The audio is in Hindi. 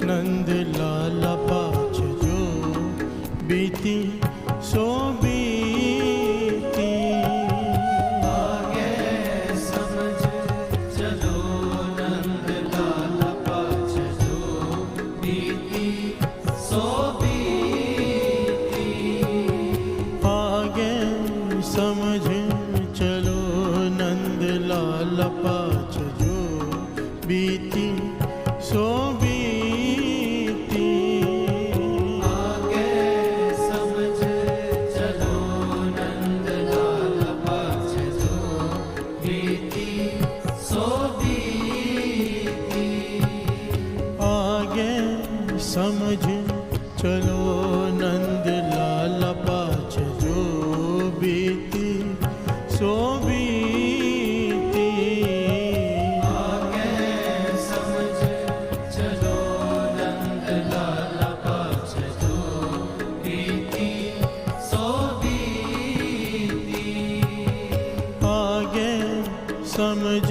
नंद लाला पाछ जो बीती सो बीती। आगे समझ चलो नंद लाला पाछ जो बीती सो बीती। आगे समझ चलो नंद लाला पाछ जो बीती सो बीती। आगे समझ चलो नंद लाला पाछ जो बीती सो बीती। आगे समझ चलो नंद लाला पाछ जो बीती सो बीती। आगे समझ चलो नंद लाला पाछ जो बीती सो बीती। आगे समझ